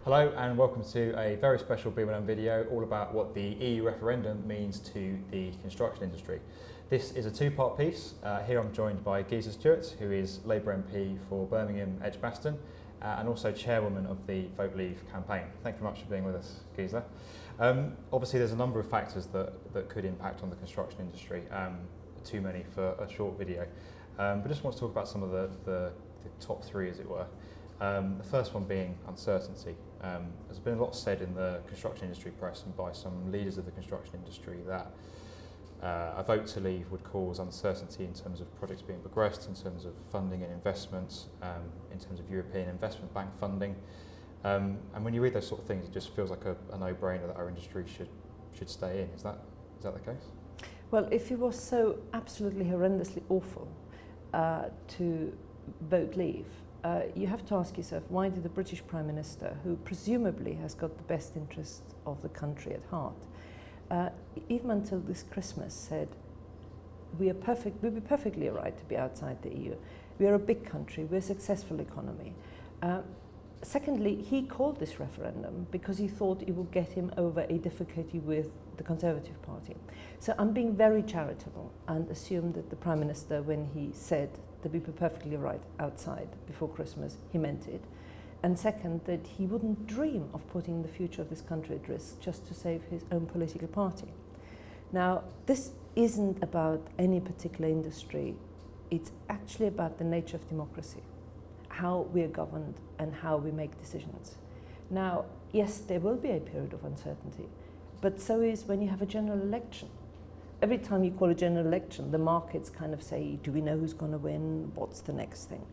Hello and welcome to a very special B1M video all about what the EU referendum means to the construction industry. This is a two-part piece. Here I'm joined by Gisela Stuart, who is Labour MP for Birmingham Edgbaston and also chairwoman of the Vote Leave campaign. Thank you very much for being with us, Gisela. Obviously there's a number of factors that could impact on the construction industry, too many for a short video, but just want to talk about some of the top three, as it were. The first one being uncertainty. There's been a lot said in the construction industry press and by some leaders of the construction industry that a vote to leave would cause uncertainty in terms of projects being progressed, in terms of funding and investments, in terms of European Investment Bank funding. And when you read those sort of things, it just feels like a no-brainer that our industry should stay in. Is that the case? Well, if it was so absolutely horrendously awful to vote leave, you have to ask yourself, why did the British Prime Minister, who presumably has got the best interests of the country at heart, even until this Christmas said, we'd be perfectly right to be outside the EU. We are a big country, we're a successful economy. Secondly, he called this referendum because he thought it would get him over a difficulty with the Conservative Party. So I'm being very charitable and assume that the Prime Minister, when he said that we'd be perfectly right outside before Christmas, he meant it. And second, that he wouldn't dream of putting the future of this country at risk just to save his own political party. Now, this isn't about any particular industry. It's actually about the nature of democracy, how we are governed and how we make decisions. Now, yes, there will be a period of uncertainty, but so is when you have a general election. Every time you call a general election, the markets kind of say, do we know who's going to win? What's the next thing?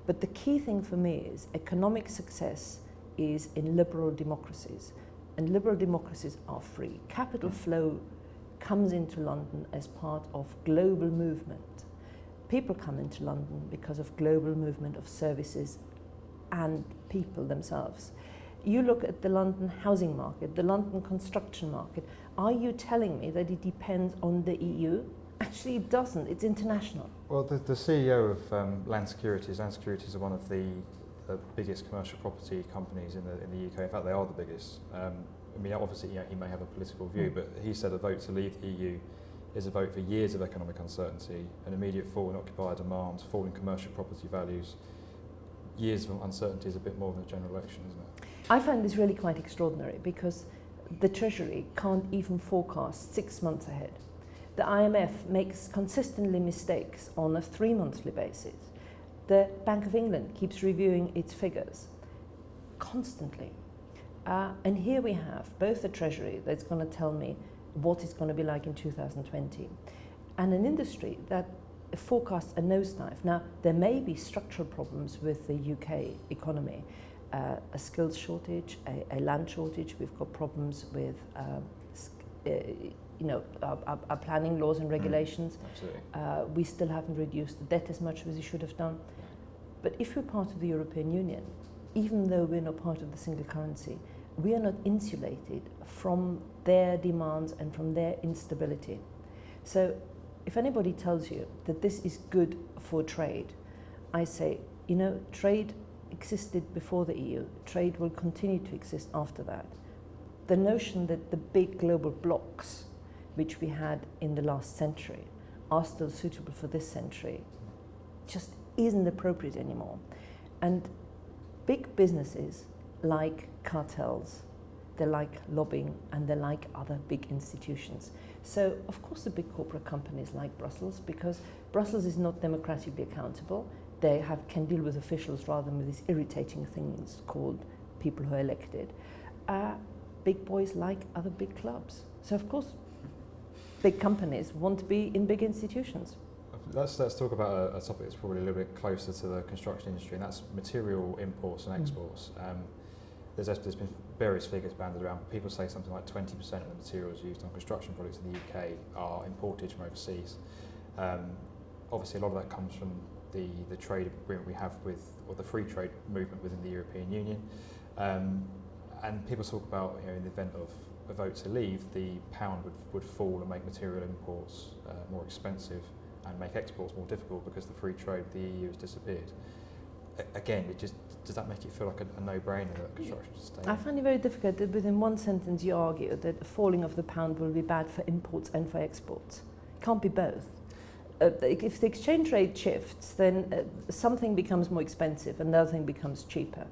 But the key thing for me is economic success is in liberal democracies, and liberal democracies are free. Capital flow comes into London as part of global movement. People come into London because of global movement of services and people themselves. You look at the London housing market, the London construction market. Are you telling me that it depends on the EU? Actually, it doesn't. It's international. Well, the CEO of Land Securities are one of the biggest commercial property companies in the UK. In fact, they are the biggest. I mean, obviously, he may have a political view, but he said a vote to leave the EU is a vote for years of economic uncertainty, an immediate fall in occupier demand, fall in commercial property values. Years of uncertainty is a bit more than a general election, isn't it? I find this really quite extraordinary because the Treasury can't even forecast 6 months ahead. The IMF makes consistently mistakes on a 3-monthly basis. The Bank of England keeps reviewing its figures constantly. And here we have both the Treasury that's going to tell me what it's going to be like in 2020, and an industry that forecasts a nosedive. Now, there may be structural problems with the UK economy, a skills shortage, a land shortage. We've got problems with our planning laws and regulations. Absolutely. We still haven't reduced the debt as much as we should have done. But if we're part of the European Union, even though we're not part of the single currency, we are not insulated from their demands and from their instability. So if anybody tells you that this is good for trade, I say, trade existed before the EU. Trade will continue to exist after that. The notion that the big global blocs, which we had in the last century, are still suitable for this century, just isn't appropriate anymore. And big businesses like cartels, they're like lobbying, and they're like other big institutions. So, of course, the big corporate companies like Brussels, because Brussels is not democratically accountable. They can deal with officials rather than with these irritating things called people who are elected. Big boys like other big clubs. So, of course, big companies want to be in big institutions. Let's talk about a topic that's probably a little bit closer to the construction industry, and that's material imports and exports. There's been various figures banded around. People say something like 20% of the materials used on construction projects in the UK are imported from overseas. Obviously, a lot of that comes from the trade agreement we have with, or the free trade movement within the European Union. And people talk about, in the event of a vote to leave, the pound would fall and make material imports more expensive and make exports more difficult because the free trade with the EU has disappeared. Again, it just does that make it feel like a no-brainer that construction should stay? I find it very difficult that within one sentence you argue that the falling of the pound will be bad for imports and for exports. It can't be both. If the exchange rate shifts, then something becomes more expensive and the other thing becomes cheaper.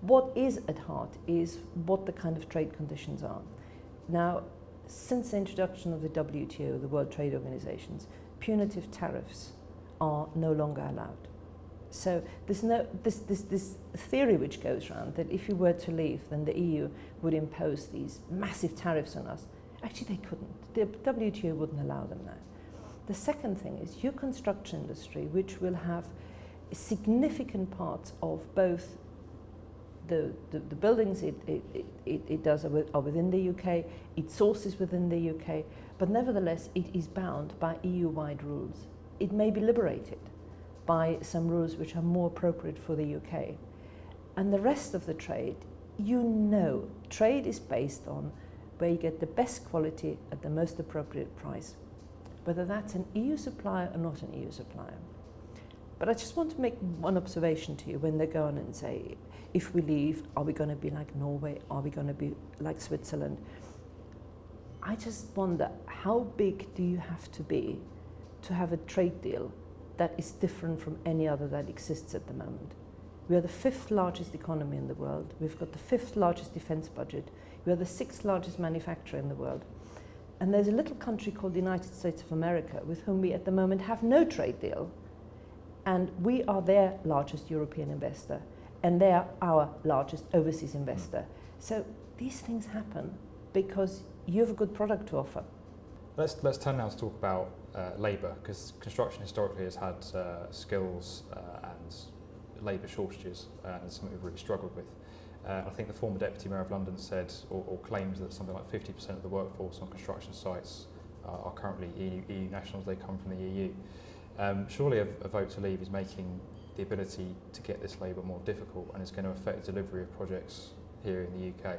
What is at heart is what the kind of trade conditions are. Now, since the introduction of the WTO, the World Trade Organizations, punitive tariffs are no longer allowed. So there's no this theory which goes around that if you were to leave, then the EU would impose these massive tariffs on us. Actually, they couldn't. The WTO wouldn't allow them now. The second thing is your construction industry, which will have significant parts of both the buildings it does are within the UK, it sources within the UK, but nevertheless it is bound by EU-wide rules. It may be liberated by some rules which are more appropriate for the UK. And the rest of the trade, trade is based on where you get the best quality at the most appropriate price, whether that's an EU supplier or not an EU supplier. But I just want to make one observation to you when they go on and say, if we leave, are we going to be like Norway? Are we going to be like Switzerland? I just wonder, how big do you have to be to have a trade deal that is different from any other that exists at the moment? We are the 5th largest economy in the world. We've got the 5th largest defense budget. We are the 6th largest manufacturer in the world. And there's a little country called the United States of America with whom we at the moment have no trade deal. And we are their largest European investor. And they are our largest overseas investor. So these things happen because you have a good product to offer. Let's turn now to talk about labour, because construction historically has had skills and labour shortages, and something we've really struggled with. I think the former Deputy Mayor of London said or claims that something like 50% of the workforce on construction sites are currently EU nationals. They come from the EU. Surely a vote to leave is making the ability to get this labour more difficult, and it's going to affect delivery of projects here in the UK.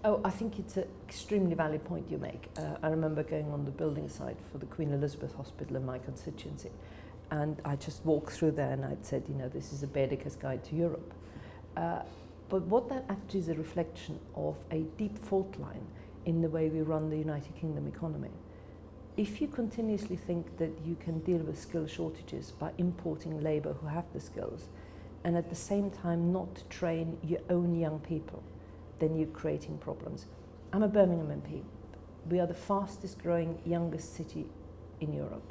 Oh, I think it's an extremely valid point you make. I remember going on the building site for the Queen Elizabeth Hospital in my constituency, and I just walked through there and I'd said, this is a Baedeker's Guide to Europe. But what that actually is a reflection of a deep fault line in the way we run the United Kingdom economy. If you continuously think that you can deal with skill shortages by importing labour who have the skills, and at the same time not train your own young people, then you're creating problems. I'm a Birmingham MP. We are the fastest growing youngest city in Europe.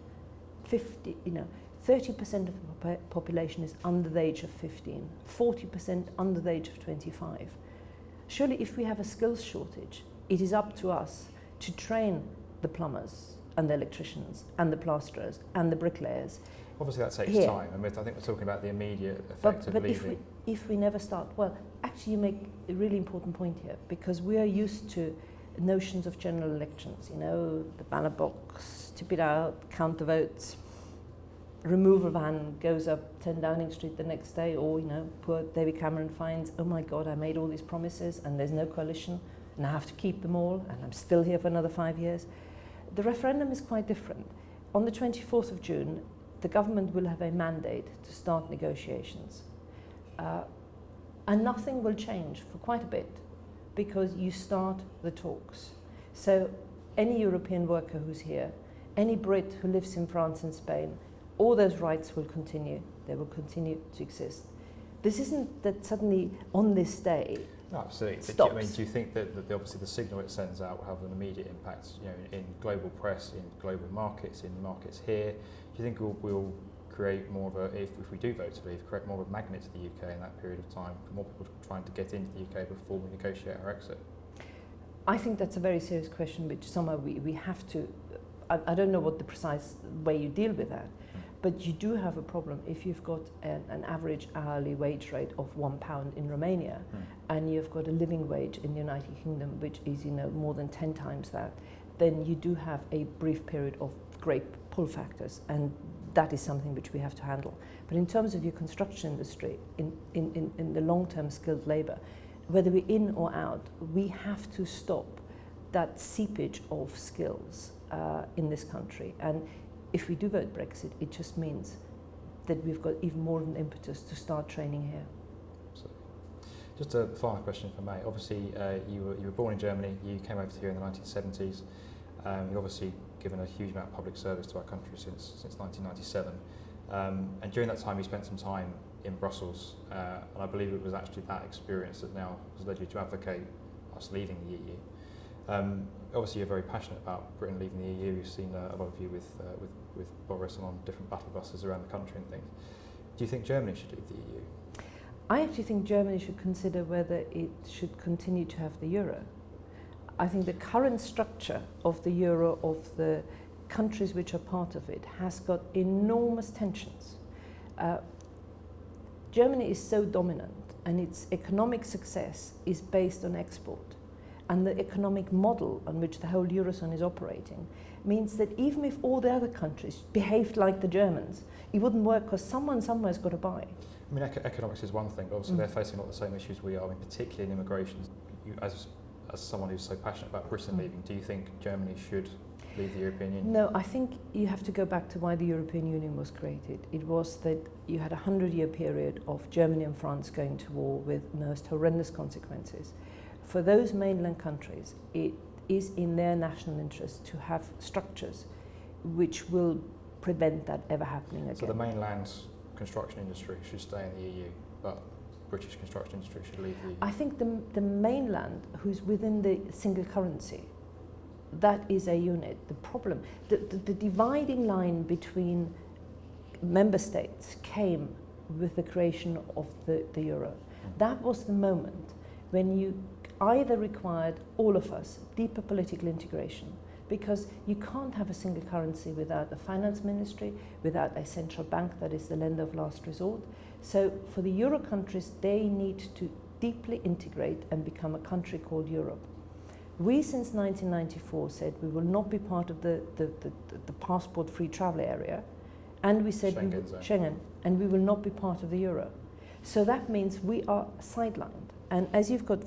30% of the population is under the age of 15, 40% under the age of 25. Surely if we have a skills shortage, it is up to us to train the plumbers and the electricians and the plasterers and the bricklayers. Obviously that takes time, and I think we're talking about the immediate effect of leaving. If we never start, well, actually you make a really important point here, because we are used to notions of general elections, the ballot box, tip it out, count the votes, removal van goes up 10 Downing Street the next day, or poor David Cameron finds, oh my God, I made all these promises and there's no coalition and I have to keep them all and I'm still here for another 5 years. The referendum is quite different. On the 24th of June, the government will have a mandate to start negotiations. And nothing will change for quite a bit because you start the talks. So any European worker who's here, any Brit who lives in France and Spain, all those rights will continue. They will continue to exist. This isn't that suddenly on this day. No, absolutely. Stops. Do you think that obviously the signal it sends out will have an immediate impact, in global press, in global markets, in markets here? Do you think we'll create more of if we do vote to leave, create more of a magnet to the UK in that period of time for more people trying to get into the UK before we negotiate our exit? I think that's a very serious question, which somehow we have to. I don't know what the precise way you deal with that. But you do have a problem if you've got an average hourly wage rate of £1 in Romania, and you've got a living wage in the United Kingdom which is more than 10 times that, then you do have a brief period of great pull factors, and that is something which we have to handle. But in terms of your construction industry, in the long-term skilled labour, whether we're in or out, we have to stop that seepage of skills in this country. And if we do vote Brexit, it just means that we've got even more of an impetus to start training here. Absolutely. Just a final question for May. Obviously, you were born in Germany. You came over here in the 1970s. You've obviously given a huge amount of public service to our country since 1997. And during that time, you spent some time in Brussels, and I believe it was actually that experience that now has led you to advocate us leaving the EU. Obviously, you're very passionate about Britain leaving the EU. We've seen a lot of you with Boris and on different battle buses around the country and things. Do you think Germany should leave the EU? I actually think Germany should consider whether it should continue to have the euro. I think the current structure of the euro, of the countries which are part of it, has got enormous tensions. Germany is so dominant, and its economic success is based on export. And the economic model on which the whole Eurozone is operating means that even if all the other countries behaved like the Germans, it wouldn't work because someone somewhere's got to buy. I mean, economics is one thing, but obviously they're facing a lot of the same issues we are, I mean, particularly in immigration. You, as someone who's so passionate about Britain leaving, do you think Germany should leave the European Union? No, I think you have to go back to why the European Union was created. It was that you had a 100-year period of Germany and France going to war with most horrendous consequences. For those mainland countries, it is in their national interest to have structures which will prevent that ever happening again. So the mainland construction industry should stay in the EU, but British construction industry should leave the EU? I think the mainland, who's within the single currency, that is a unit. The problem, the dividing line between member states came with the creation of the euro. That was the moment when you either required, all of us, deeper political integration, because you can't have a single currency without a finance ministry, without a central bank that is the lender of last resort. So for the euro countries, they need to deeply integrate and become a country called Europe. We, since 1994, said we will not be part of the passport-free travel area, and we said Schengen, and we will not be part of the euro. So that means we are sidelined. And as you've got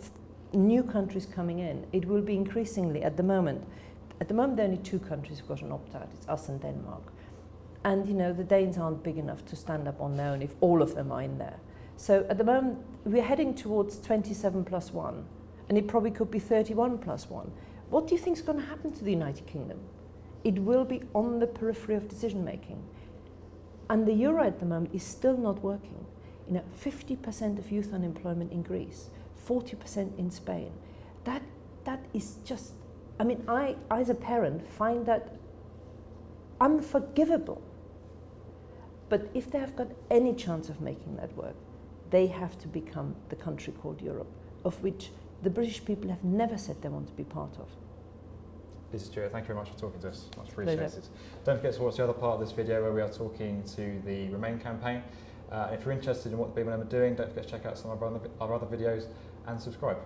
new countries coming in, it will be increasingly, at the moment there are only two countries who've got an opt-out. It's us and Denmark. And you know, the Danes aren't big enough to stand up on their own if all of them are in there. So at the moment, we're heading towards 27 plus 1, and it probably could be 31 plus 1. What do you think is going to happen to the United Kingdom? It will be on the periphery of decision making. And the euro at the moment is still not working. You know, 50% of youth unemployment in Greece, 40% in Spain. That is just, I mean, I as a parent find that unforgivable. But if they have got any chance of making that work, they have to become the country called Europe, of which the British people have never said they want to be part of. Gisela Stuart, thank you very much for talking to us. Much appreciated. Pleasure. Don't forget to watch the other part of this video where we are talking to the Remain campaign. If you're interested in what the B1M are doing, don't forget to check out some of our other videos and subscribe.